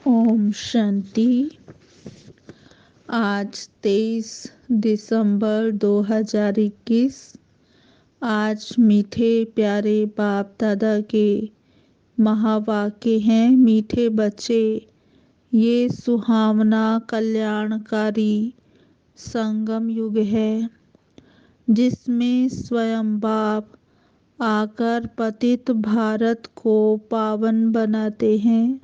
ओम शांति। आज 23 दिसंबर 2021। आज मीठे प्यारे बाप दादा के महावाक्य हैं। मीठे बच्चे, ये सुहावना कल्याणकारी संगम युग है जिसमें स्वयं बाप आकर पतित भारत को पावन बनाते हैं।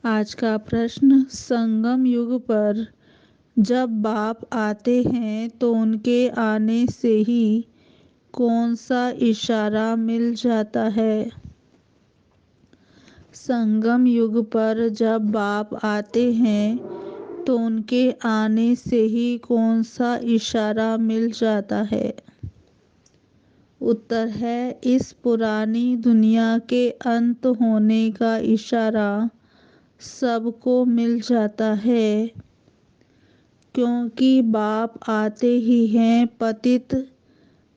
आज का प्रश्न, संगम युग पर जब बाप आते हैं तो उनके आने से ही कौन सा इशारा मिल जाता है? संगम युग पर जब बाप आते हैं तो उनके आने से ही कौन सा इशारा मिल जाता है? उत्तर है, इस पुरानी दुनिया के अंत होने का इशारा सबको मिल जाता है, क्योंकि बाप आते ही हैं पतित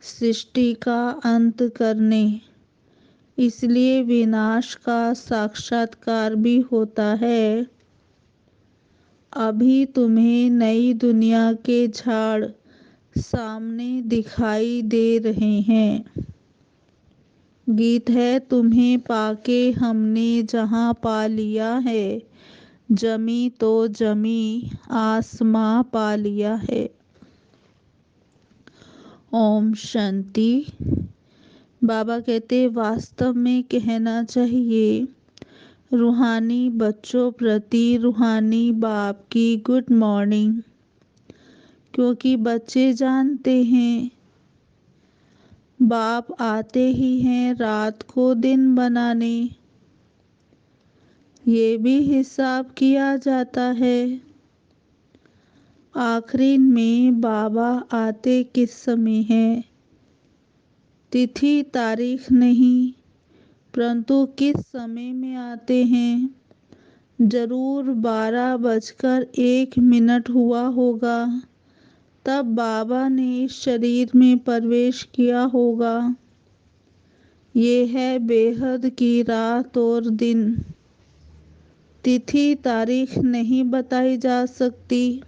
सृष्टि का अंत करने। इसलिए विनाश का साक्षात्कार भी होता है। अभी तुम्हें नई दुनिया के झाड़ सामने दिखाई दे रहे हैं। गीत है, तुम्हें पाके हमने जहाँ पा लिया है, जमी तो जमी आसमां पा लिया है। ओम शांति। बाबा कहते, वास्तव में कहना चाहिए रूहानी बच्चों प्रति रूहानी बाप की गुड मॉर्निंग, क्योंकि बच्चे जानते हैं बाप आते ही हैं रात को दिन बनाने। ये भी हिसाब किया जाता है आखिरी में बाबा आते किस समय हैं। तिथि तारीख नहीं, परंतु किस समय में आते हैं। जरूर 12:01 हुआ होगा, तब बाबा ने इस शरीर में प्रवेश किया होगा। ये है बेहद की रात और दिन। तिथि तारीख नहीं बताई जा सकती।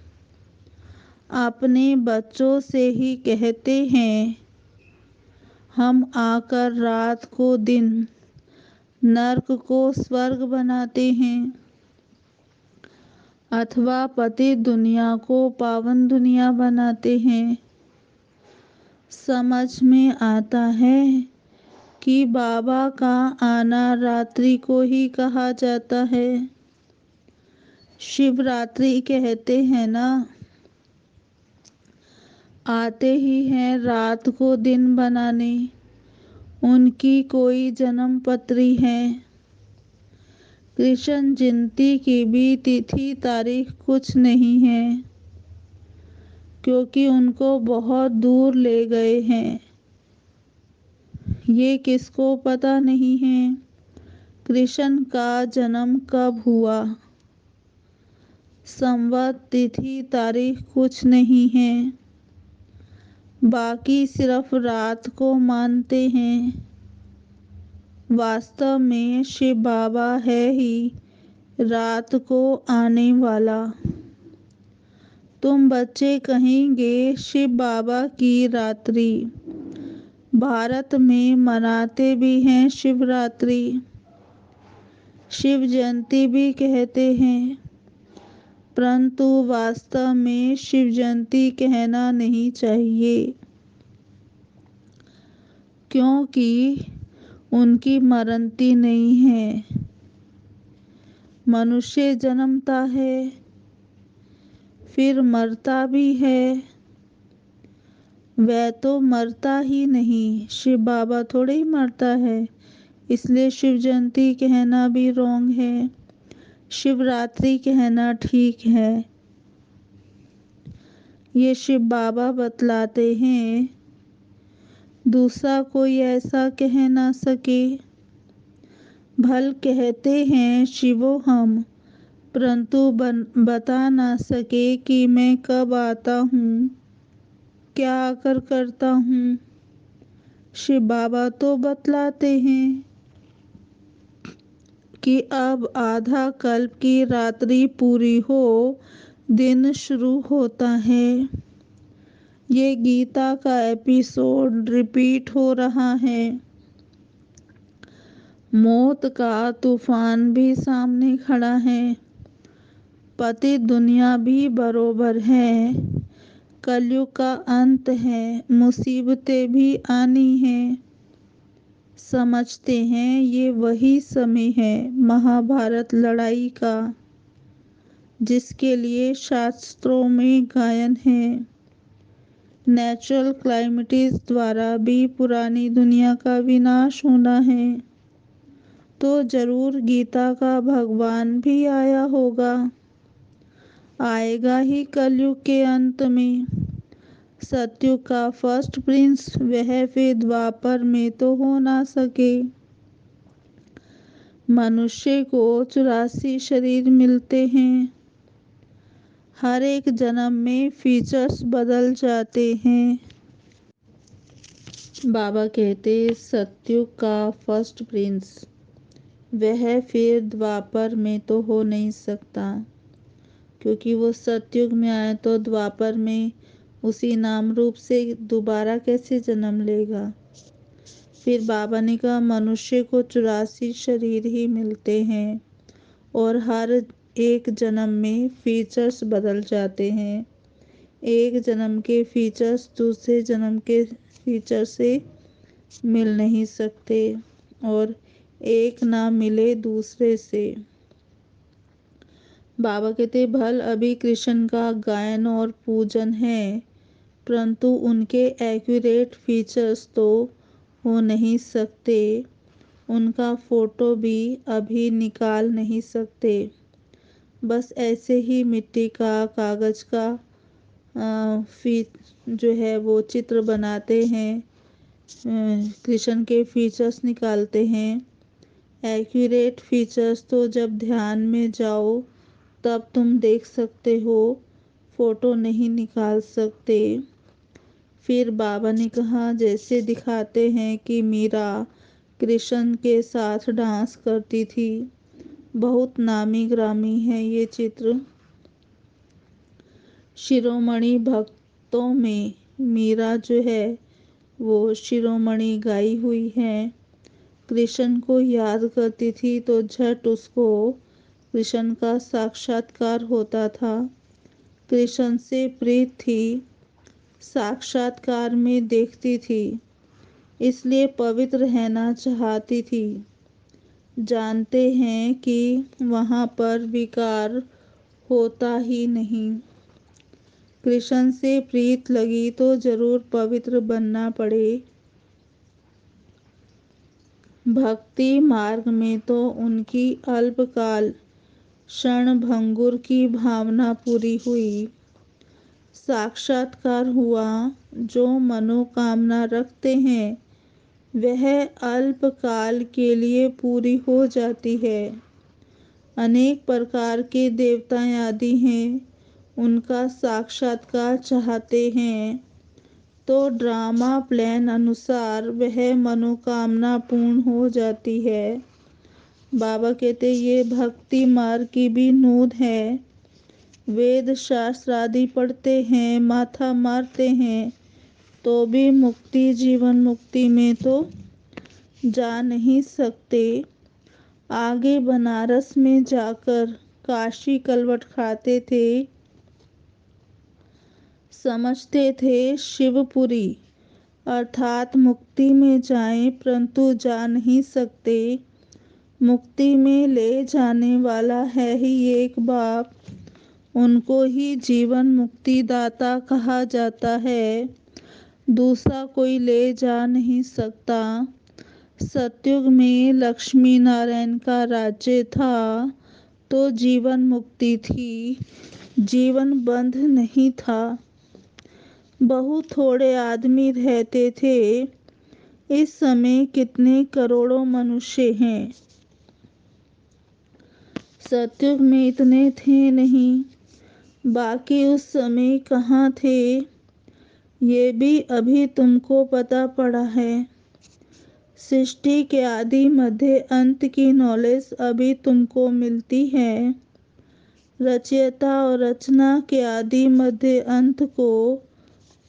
अपने बच्चों से ही कहते हैं, हम आकर रात को दिन, नर्क को स्वर्ग बनाते हैं, अथवा पतित दुनिया को पावन दुनिया बनाते हैं। समझ में आता है कि बाबा का आना रात्रि को ही कहा जाता है। शिवरात्रि कहते हैं ना, आते ही हैं रात को दिन बनाने। उनकी कोई जन्म पत्री है। कृष्ण जयंती की भी तिथि तारीख कुछ नहीं है, क्योंकि उनको बहुत दूर ले गए हैं। ये किसको पता नहीं है कृष्ण का जन्म कब हुआ। संवत तिथि तारीख कुछ नहीं है। बाकी सिर्फ रात को मानते हैं। वास्तव में शिव बाबा है ही रात को आने वाला। तुम बच्चे कहेंगे शिव बाबा की रात्रि। भारत में मनाते भी हैं शिवरात्रि, शिव जयंती भी कहते हैं, परंतु वास्तव में शिव जयंती कहना नहीं चाहिए, क्योंकि उनकी मरनती नहीं है। मनुष्य जन्मता है, फिर मरता भी है। वह तो मरता ही नहीं, शिव बाबा थोड़े ही मरता है। इसलिए शिव जयंती कहना भी रॉन्ग है, शिवरात्रि कहना ठीक है। ये शिव बाबा बतलाते हैं, दूसरा कोई ऐसा कह ना सके। भल कहते हैं शिवो हम, परंतु बता ना सके कि मैं कब आता हूँ, क्या आकर करता हूँ। शिव बाबा तो बतलाते हैं कि अब आधा कल्प की रात्रि पूरी हो, दिन शुरू होता है। ये गीता का एपिसोड रिपीट हो रहा है। मौत का तूफान भी सामने खड़ा है। पति दुनिया भी बरोबर है। कलयुग का अंत है, मुसीबतें भी आनी हैं। समझते हैं ये वही समय है महाभारत लड़ाई का, जिसके लिए शास्त्रों में गायन है। नेचुरल क्लाइमिटीज द्वारा भी पुरानी दुनिया का विनाश होना है, तो जरूर गीता का भगवान भी आया होगा। आएगा ही कलयुग के अंत में। सतयुग का फर्स्ट प्रिंस वह फिर द्वापर में तो हो ना सके। मनुष्य को 84 शरीर मिलते हैं। हर एक जन्म में फीचर्स बदल जाते हैं। बाबा कहते सतयुग का फर्स्ट प्रिंस वह फिर द्वापर में तो हो नहीं सकता, क्योंकि वो सतयुग में आए तो द्वापर में उसी नाम रूप से दोबारा कैसे जन्म लेगा। फिर बाबा ने कहा मनुष्य को 84 शरीर ही मिलते हैं और हर एक जन्म में फीचर्स बदल जाते हैं। एक जन्म के फीचर्स दूसरे जन्म के फीचर से मिल नहीं सकते और एक ना मिले दूसरे से। बाबा कहते भल अभी कृष्ण का गायन और पूजन है, परंतु उनके एक्यूरेट फीचर्स तो हो नहीं सकते। उनका फोटो भी अभी निकाल नहीं सकते। बस ऐसे ही मिट्टी का कागज का जो है वो चित्र बनाते हैं, कृष्ण के फीचर्स निकालते हैं। एक्यूरेट फीचर्स तो जब ध्यान में जाओ तब तुम देख सकते हो, फोटो नहीं निकाल सकते। फिर बाबा ने कहा जैसे दिखाते हैं कि मीरा कृष्ण के साथ डांस करती थी। बहुत नामी ग्रामी है ये चित्र। शिरोमणि भक्तों में मीरा जो है वो शिरोमणि गाई हुई है। कृष्ण को याद करती थी तो झट उसको कृष्ण का साक्षात्कार होता था। कृष्ण से प्रीत थी, साक्षात्कार में देखती थी, इसलिए पवित्र रहना चाहती थी। जानते हैं कि वहाँ पर विकार होता ही नहीं। कृष्ण से प्रीत लगी तो जरूर पवित्र बनना पड़े। भक्ति मार्ग में तो उनकी अल्पकाल क्षणभंगुर की भावना पूरी हुई। साक्षात्कार हुआ। जो मनोकामना रखते हैं वह अल्पकाल के लिए पूरी हो जाती है। अनेक प्रकार के देवता आदि हैं, उनका साक्षात्कार चाहते हैं तो ड्रामा प्लान अनुसार वह मनोकामना पूर्ण हो जाती है। बाबा कहते ये भक्ति मार्ग की भी नूद है। वेद शास्त्र आदि पढ़ते हैं, माथा मारते हैं, तो भी मुक्ति जीवन मुक्ति में तो जा नहीं सकते। आगे बनारस में जाकर काशी कलवट खाते थे, समझते थे शिवपुरी अर्थात मुक्ति में जाएं, परंतु जा नहीं सकते। मुक्ति में ले जाने वाला है ही एक बाप, उनको ही जीवन मुक्ति दाता कहा जाता है। दूसरा कोई ले जा नहीं सकता। सतयुग में लक्ष्मी नारायण का राज्य था तो जीवन मुक्ति थी, जीवन बंध नहीं था। बहुत थोड़े आदमी रहते थे। इस समय कितने करोड़ों मनुष्य हैं। सतयुग में इतने थे नहीं। बाकी उस समय कहाँ थे, ये भी अभी तुमको पता पड़ा है। सृष्टि के आदि मध्य अंत की नॉलेज अभी तुमको मिलती है। रचयिता और रचना के आदि मध्य अंत को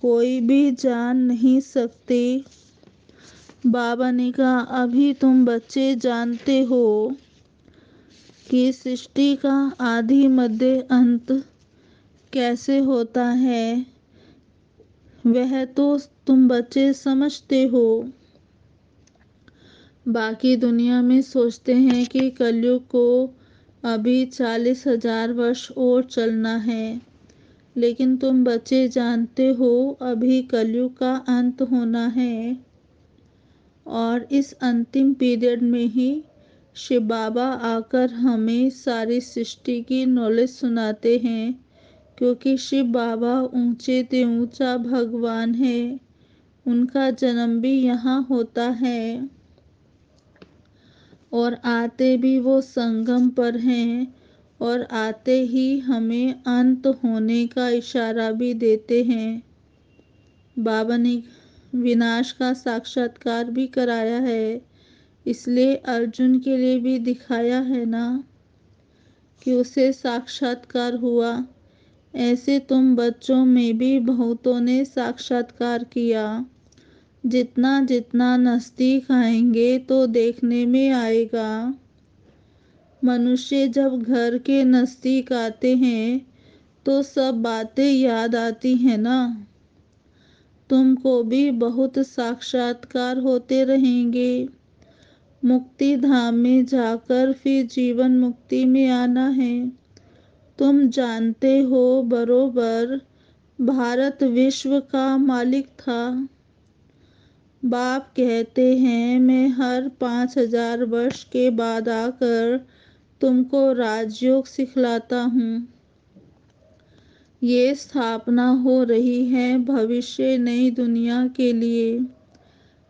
कोई भी जान नहीं सकते। बाबा ने कहा, अभी तुम बच्चे जानते हो कि सृष्टि का आदि मध्य अंत कैसे होता है। वह तो तुम बच्चे समझते हो। बाकी दुनिया में सोचते हैं कि कलयुग को अभी 40,000 वर्ष और चलना है, लेकिन तुम बच्चे जानते हो अभी कलयुग का अंत होना है। और इस अंतिम पीरियड में ही शिव बाबा आकर हमें सारी सृष्टि की नॉलेज सुनाते हैं, क्योंकि शिव बाबा ऊंचे ते ऊंचा भगवान है। उनका जन्म भी यहाँ होता है और आते भी वो संगम पर हैं, और आते ही हमें अंत होने का इशारा भी देते हैं। बाबा ने विनाश का साक्षात्कार भी कराया है, इसलिए अर्जुन के लिए भी दिखाया है ना कि उसे साक्षात्कार हुआ। ऐसे तुम बच्चों में भी बहुतों ने साक्षात्कार किया। जितना जितना नज़दीक आएंगे तो देखने में आएगा। मनुष्य जब घर के नज़दीक आते हैं तो सब बातें याद आती हैं ना। तुमको भी बहुत साक्षात्कार होते रहेंगे। मुक्ति धाम में जाकर फिर जीवन मुक्ति में आना है। तुम जानते हो बरोबर भारत विश्व का मालिक था। बाप कहते हैं, मैं हर 5,000 वर्ष के बाद आकर तुमको राजयोग सिखलाता हूँ। ये स्थापना हो रही है भविष्य नई दुनिया के लिए।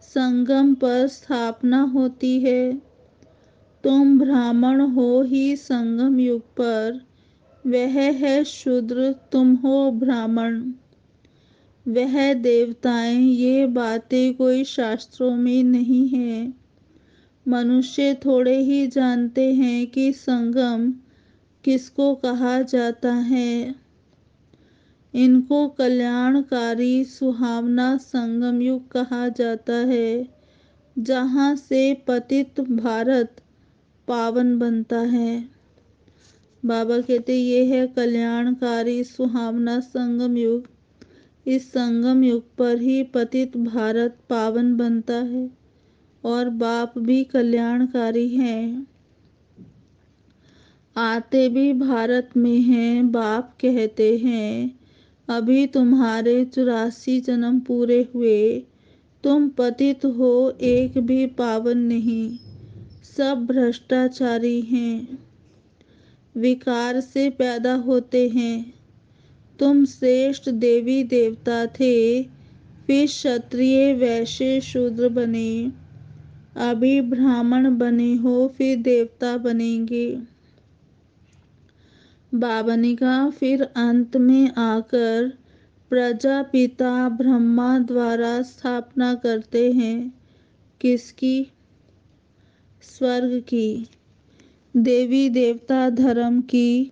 संगम पर स्थापना होती है। तुम ब्राह्मण हो ही संगम युग पर। वह है शूद्र, तुम हो ब्राह्मण। वह देवताएं, ये बातें कोई शास्त्रों में नहीं है। मनुष्य थोड़े ही जानते हैं कि संगम किसको कहा जाता है। इनको कल्याणकारी सुहावना संगम युग कहा जाता है, जहाँ से पतित भारत पावन बनता है। बाबा कहते ये है कल्याणकारी सुहावना संगम युग। इस संगम युग पर ही पतित भारत पावन बनता है और बाप भी कल्याणकारी हैं। आते भी भारत में हैं। बाप कहते हैं, अभी तुम्हारे 84 जन्म पूरे हुए। तुम पतित हो, एक भी पावन नहीं। सब भ्रष्टाचारी हैं, विकार से पैदा होते हैं। तुम श्रेष्ठ देवी देवता थे, फिर क्षत्रिय वैश्य शूद्र बने। अभी ब्राह्मण बने हो, फिर देवता बनेंगे। बाबा ने कहा, फिर अंत में आकर प्रजापिता ब्रह्मा द्वारा स्थापना करते हैं। किसकी? स्वर्ग की, देवी देवता धर्म की।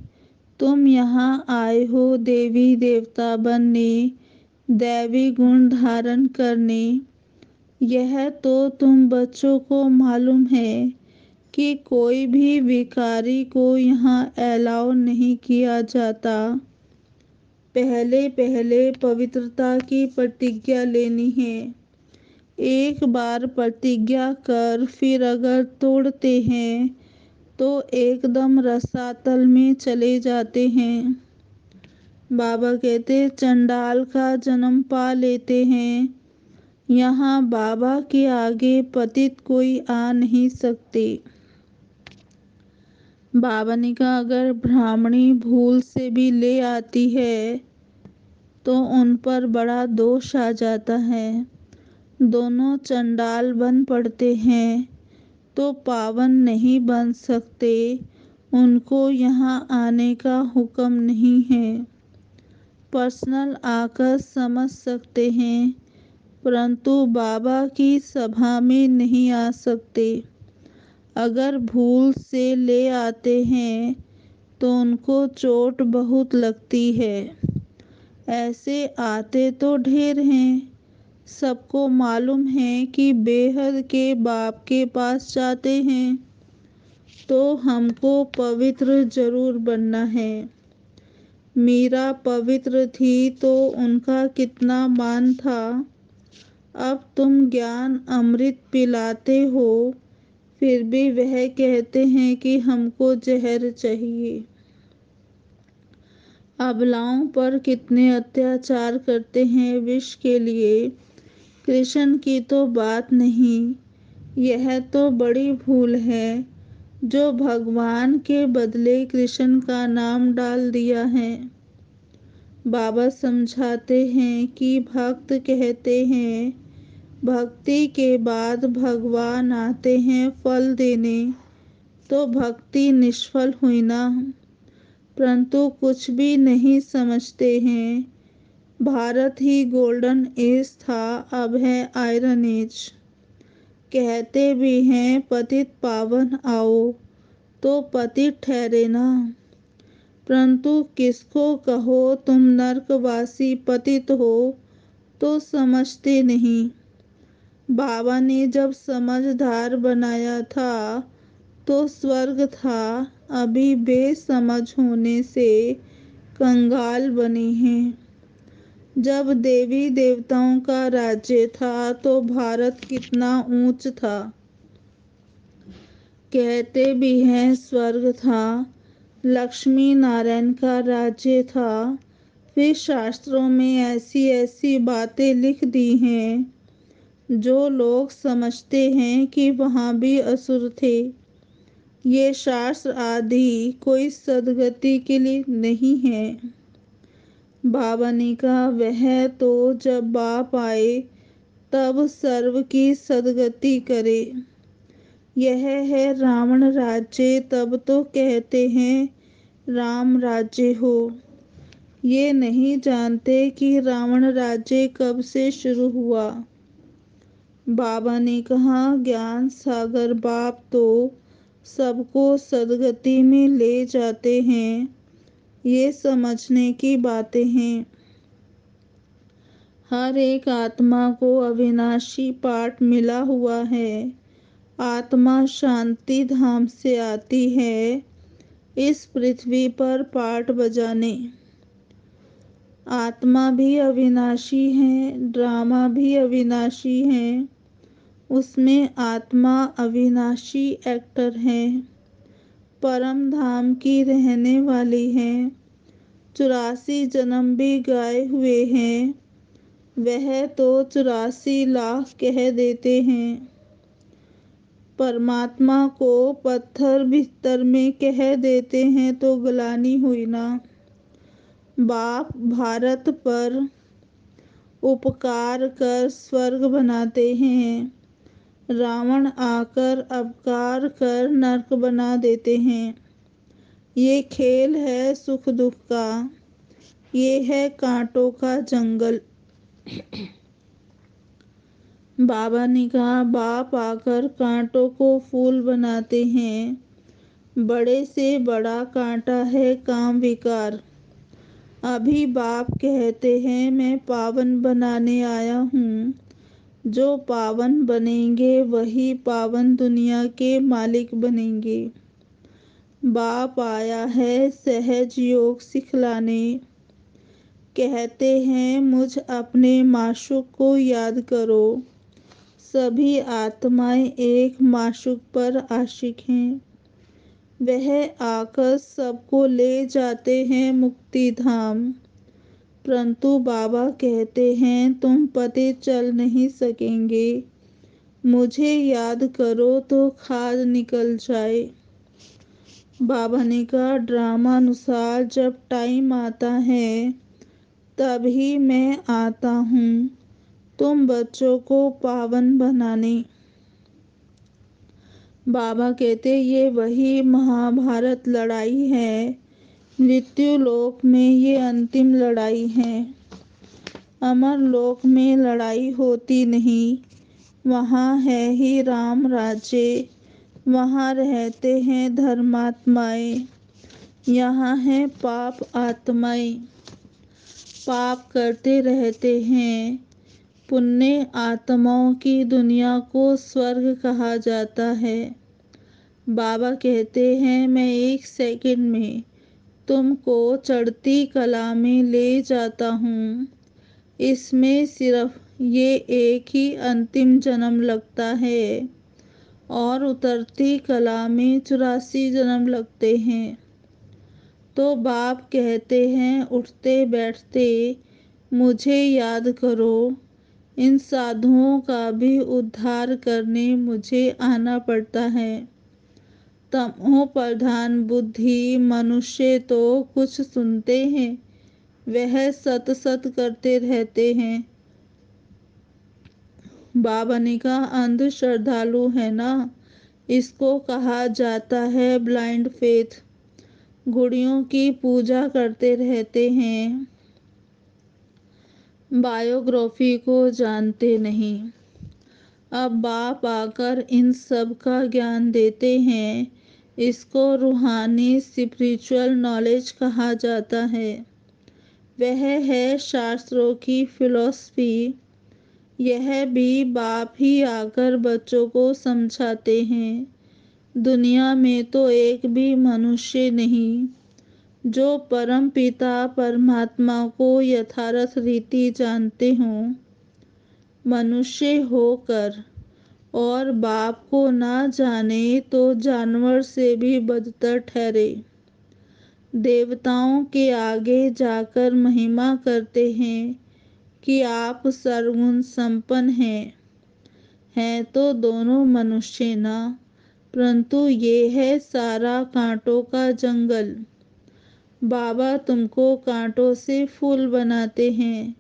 तुम यहाँ आए हो देवी देवता बनने, दैवी गुण धारण करने। यह तो तुम बच्चों को मालूम है कि कोई भी विकारी को यहाँ अलाउ नहीं किया जाता। पहले पहले पवित्रता की प्रतिज्ञा लेनी है। एक बार प्रतिज्ञा कर फिर अगर तोड़ते हैं तो एकदम रसातल में चले जाते हैं। बाबा कहते चंडाल का जन्म पा लेते हैं। यहाँ बाबा के आगे पतित कोई आ नहीं सकते। बाबा ने कहा, अगर ब्राह्मणी भूल से भी ले आती है तो उन पर बड़ा दोष आ जाता है। दोनों चंडाल बन पड़ते हैं तो पावन नहीं बन सकते। उनको यहाँ आने का हुक्म नहीं है। पर्सनल आकर समझ सकते हैं, परंतु बाबा की सभा में नहीं आ सकते। अगर भूल से ले आते हैं तो उनको चोट बहुत लगती है। ऐसे आते तो ढेर हैं। सबको मालूम है कि बेहद के बाप के पास जाते हैं तो हमको पवित्र जरूर बनना है। मीरा पवित्र थी तो उनका कितना मान था। अब तुम ज्ञान अमृत पिलाते हो, फिर भी वह कहते हैं कि हमको जहर चाहिए। अबलाओं पर कितने अत्याचार करते हैं विष के लिए। कृष्ण की तो बात नहीं, यह तो बड़ी भूल है जो भगवान के बदले कृष्ण का नाम डाल दिया है। बाबा समझाते हैं कि भक्त कहते हैं भक्ति के बाद भगवान आते हैं फल देने, तो भक्ति निष्फल हुई ना। परंतु कुछ भी नहीं समझते हैं। भारत ही गोल्डन एज था, अब है आयरन एज। कहते भी हैं पतित पावन आओ, तो पतित ठहरे ना। परंतु किसको कहो तुम नरकवासी पतित हो, तो समझते नहीं। बाबा ने जब समझदार बनाया था तो स्वर्ग था, अभी बेसमझ होने से कंगाल बने हैं। जब देवी देवताओं का राज्य था तो भारत कितना ऊंच था। कहते भी हैं स्वर्ग था, लक्ष्मी नारायण का राज्य था। फिर शास्त्रों में ऐसी ऐसी बातें लिख दी हैं जो लोग समझते हैं कि वहाँ भी असुर थे। ये शास्त्र आदि कोई सदगति के लिए नहीं है। बाबा ने कहा वह तो जब बाप आए तब सर्व की सदगति करे। यह है रावण राज्य, तब तो कहते हैं राम राज्य हो। ये नहीं जानते कि रावण राज्य कब से शुरू हुआ। बाबा ने कहा ज्ञान सागर बाप तो सबको सदगति में ले जाते हैं। ये समझने की बातें हैं। हर एक आत्मा को अविनाशी पाठ मिला हुआ है। आत्मा शांति धाम से आती है इस पृथ्वी पर पाठ बजाने। आत्मा भी अविनाशी है, ड्रामा भी अविनाशी है। उसमें आत्मा अविनाशी एक्टर है। परम धाम की रहने वाली है। 84 जन्म भी गाए हुए हैं। वह तो 84 लाख कह देते हैं। परमात्मा को पत्थर भीतर में कह देते हैं तो गलानी हुई ना। बाप भारत पर उपकार कर स्वर्ग बनाते हैं। रावण आकर अपकार कर नरक बना देते हैं। ये खेल है सुख दुख का, ये है कांटों का जंगल। बाबा ने कहा बाप आकर कांटों को फूल बनाते हैं। बड़े से बड़ा कांटा है काम विकार। अभी बाप कहते हैं मैं पावन बनाने आया हूँ। जो पावन बनेंगे वही पावन दुनिया के मालिक बनेंगे। बाप आया है सहज योग सिखलाने। कहते हैं मुझ अपने माशूक को याद करो। सभी आत्माएं एक माशूक पर आशिक हैं। वह आकर सबको ले जाते हैं मुक्ति धाम। परंतु बाबा कहते हैं तुम पते चल नहीं सकेंगे। मुझे याद करो तो खाद निकल जाए। बाबा ने कहा ड्रामा अनुसार जब टाइम आता है तभी मैं आता हूँ तुम बच्चों को पावन बनाने। बाबा कहते ये वही महाभारत लड़ाई है। मृत्यु लोक में ये अंतिम लड़ाई है। अमर लोक में लड़ाई होती नहीं, वहाँ है ही राम राज्य, वहाँ रहते हैं धर्मात्माएं, यहाँ है पाप आत्माएं। पाप करते रहते हैं, पुण्य आत्माओं की दुनिया को स्वर्ग कहा जाता है। बाबा कहते हैं मैं 1 सेकंड में तुमको चढ़ती कला में ले जाता हूँ। इसमें सिर्फ ये एक ही अंतिम जन्म लगता है और उतरती कला में 84 जन्म लगते हैं। तो बाप कहते हैं उठते बैठते मुझे याद करो, इन साधुओं का भी उद्धार करने मुझे आना पड़ता है। तमो प्रधान बुद्धि मनुष्य तो कुछ सुनते हैं, वह सत सत करते रहते हैं। बाबा ने कहा अंध श्रद्धालु है ना, इसको कहा जाता है ब्लाइंड फेथ। गुड़ियों की पूजा करते रहते हैं, बायोग्राफी को जानते नहीं। अब बाप आकर इन सब का ज्ञान देते हैं। इसको रूहानी स्पिरिचुअल नॉलेज कहा जाता है। वह है शास्त्रों की फिलॉसफी। यह भी बाप ही आकर बच्चों को समझाते हैं। दुनिया में तो एक भी मनुष्य नहीं जो परम पिता परमात्मा को यथार्थ रीति जानते हों। मनुष्य होकर और बाप को ना जाने तो जानवर से भी बदतर ठहरे। देवताओं के आगे जाकर महिमा करते हैं कि आप सर्वगुण संपन्न हैं तो दोनों मनुष्य ना, परंतु ये है सारा कांटों का जंगल। बाबा तुमको कांटों से फूल बनाते हैं।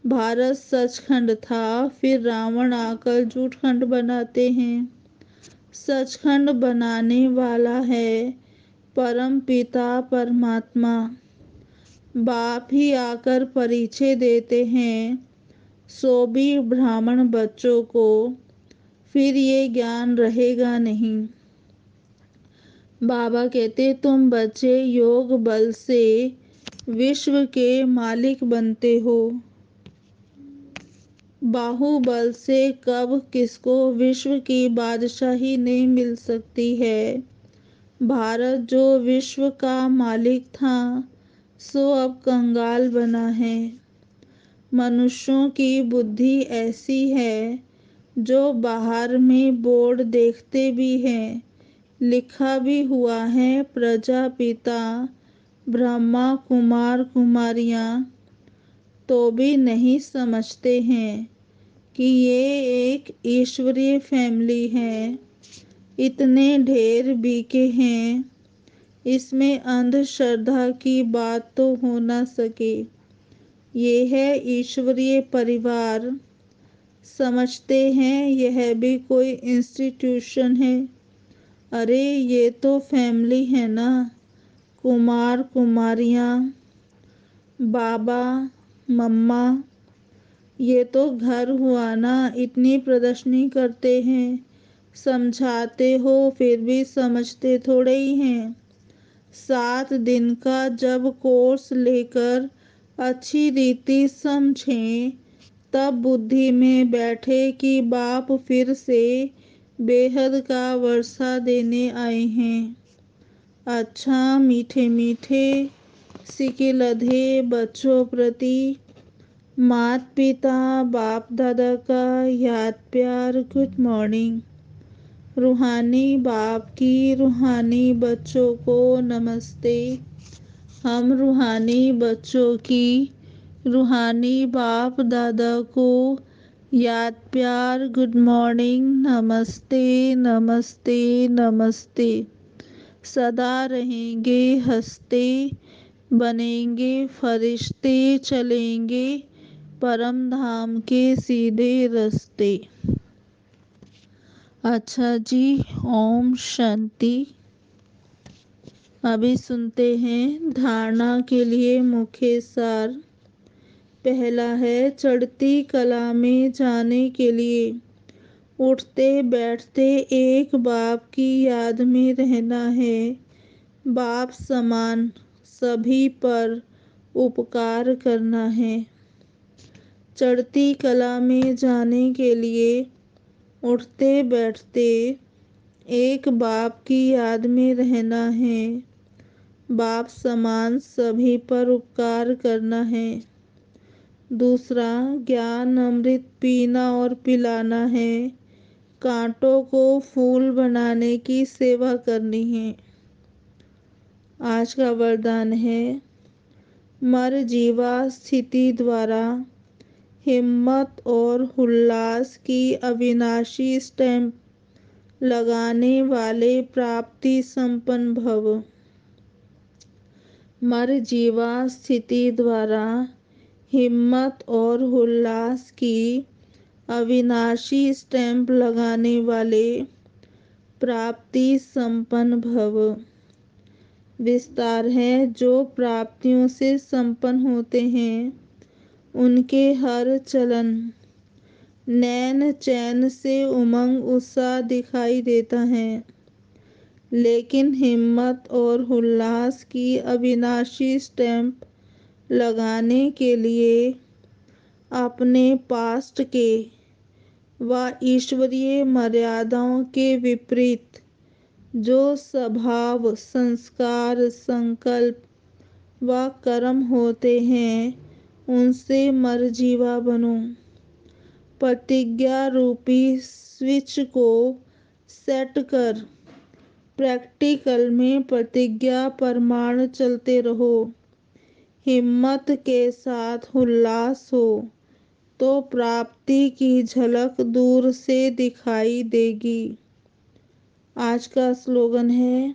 भारत सचखंड था, फिर रावण आकर झूठखंड बनाते हैं। सचखंड बनाने वाला है परम पिता परमात्मा। बाप ही आकर परिचय देते हैं सो भी ब्राह्मण बच्चों को, फिर ये ज्ञान रहेगा नहीं। बाबा कहते तुम बच्चे योग बल से विश्व के मालिक बनते हो। बाहुबल से कब किसको विश्व की बादशाही नहीं मिल सकती है। भारत जो विश्व का मालिक था सो अब कंगाल बना है। मनुष्यों की बुद्धि ऐसी है जो बाहर में बोर्ड देखते भी हैं, लिखा भी हुआ है प्रजापिता ब्रह्मा कुमार कुमारियां, तो भी नहीं समझते हैं कि ये एक ईश्वरीय फैमिली है। इतने ढेर बीके हैं, इसमें अंधश्रद्धा की बात तो हो ना सके। ये है ईश्वरीय परिवार। समझते हैं यह भी कोई इंस्टीट्यूशन है। अरे ये तो फैमिली है ना, कुमार कुमारियाँ, बाबा मम्मा, ये तो घर हुआ ना। इतनी प्रदर्शनी करते हैं, समझाते हो फिर भी समझते थोड़े ही हैं। 7 दिन का जब कोर्स लेकर अच्छी रीति समझें तब बुद्धि में बैठे कि बाप फिर से बेहद का वर्षा देने आए हैं। अच्छा मीठे मीठे सिकिलधे बच्चों प्रति माता पिता बाप दादा का याद प्यार गुड मॉर्निंग। रूहानी बाप की रूहानी बच्चों को नमस्ते। हम रूहानी बच्चों की रूहानी बाप दादा को याद प्यार गुड मॉर्निंग नमस्ते नमस्ते नमस्ते। सदा रहेंगे हंसते, बनेंगे फरिश्ते, चलेंगे परम धाम के सीधे रास्ते। अच्छा जी, ओम शांति। अभी सुनते हैं धारणा के लिए मुख्य सार। पहला है चढ़ती कला में जाने के लिए। उठते बैठते एक बाप की याद में रहना है। बाप समान सभी पर उपकार करना है। चढ़ती कला में जाने के लिए उठते बैठते एक बाप की याद में रहना है। बाप समान सभी पर उपकार करना है। दूसरा, ज्ञान अमृत पीना और पिलाना है। कांटों को फूल बनाने की सेवा करनी है। आज का वरदान है मर जीवा स्थिति द्वारा हिम्मत और उल्लास की अविनाशी स्टैंप लगाने वाले प्राप्ति संपन्न भव। मर जीवा स्थिति द्वारा हिम्मत और उल्लास की अविनाशी स्टैंप लगाने वाले प्राप्ति संपन्न भव। विस्तार है जो प्राप्तियों से संपन्न होते हैं उनके हर चलन नैन चैन से उमंग उत्साह दिखाई देता है, लेकिन हिम्मत और उल्लास की अविनाशी स्टैंप लगाने के लिए अपने पास्ट के व ईश्वरीय मर्यादाओं के विपरीत जो स्वभाव संस्कार संकल्प व कर्म होते हैं उनसे मरजीवा बनो। प्रतिज्ञा रूपी स्विच को सेट कर प्रैक्टिकल में प्रतिज्ञा प्रमाण चलते रहो। हिम्मत के साथ उल्लास हो तो प्राप्ति की झलक दूर से दिखाई देगी। आज का स्लोगन है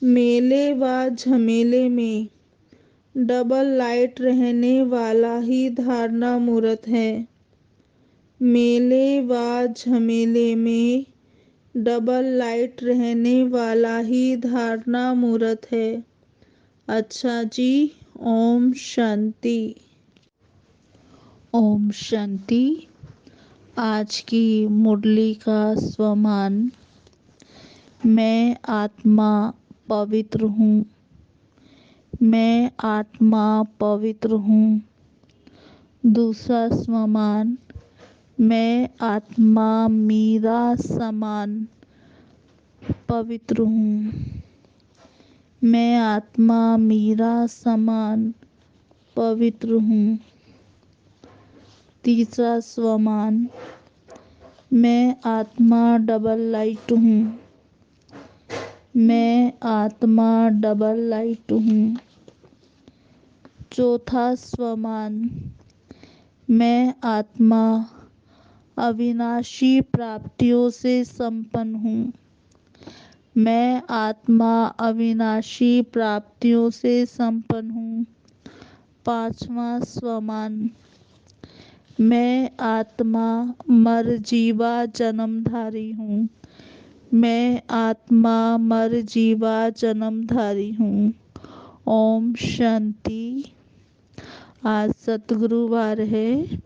मेले व झमेले में डबल लाइट रहने वाला ही धारणा मूर्त है। मेले व झमेले में डबल लाइट रहने वाला ही धारणा मूर्त है। अच्छा जी, ओम शांति। ओम शांति। आज की मुरली का स्वमान। मैं आत्मा पवित्र हूँ। मैं आत्मा पवित्र हूँ। दूसरा स्वमान। मैं आत्मा मीरा समान पवित्र हूँ। मैं आत्मा मीरा समान पवित्र हूँ। तीसरा स्वमान। मैं आत्मा डबल लाइट हूँ। मैं आत्मा डबल लाइट हूँ। चौथा स्वमान। मैं आत्मा अविनाशी प्राप्तियों से संपन्न हूँ। मैं आत्मा अविनाशी प्राप्तियों से संपन्न हूँ। पांचवा स्वमान। मैं आत्मा मरजीवा जन्मधारी हूँ। मैं आत्मा मरजीवा जन्मधारी हूँ। ओम शांति। आज सतगुरुवार है।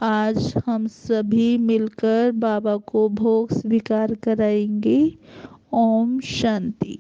आज हम सभी मिलकर बाबा को भोग स्वीकार कराएंगे। ओम शांति।